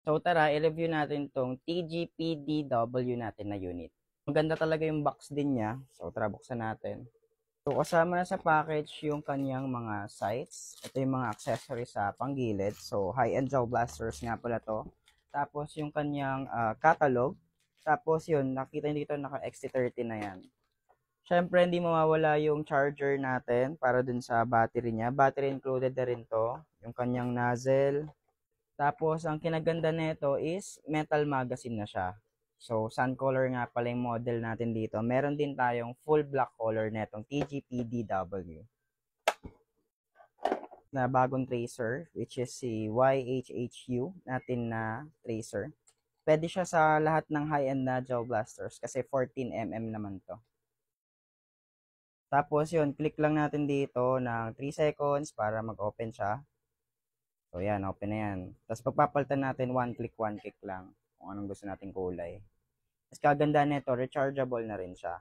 So tara, i-review natin tong TGPDW natin na unit. Maganda talaga yung box din niya. So tara, buksan natin. So kasama na sa package yung kanyang mga sights. Ito yung mga accessories sa panggilid. So high-end jaw blasters nga pala to. Tapos yung kanyang catalog. Tapos yun, nakita nyo dito naka-XT30 na yan. Siyempre, hindi mawawala yung charger natin para dun sa battery niya. Battery included na rin to. Yung kanyang nozzle. Tapos, ang kinaganda nito is metal magazine na siya. So, sun color nga pala yung model natin dito. Meron din tayong full black color netong TGPDW na bagong tracer, which is si YHHU natin na tracer. Pwede siya sa lahat ng high-end na jaw blasters kasi 14mm naman to. Tapos yun, click lang natin dito ng 3 seconds para mag-open siya. So yan, open na yan. Tapos pagpapalitan natin, one click lang kung anong gusto nating kulay. Tapos kaganda nito, rechargeable na rin siya.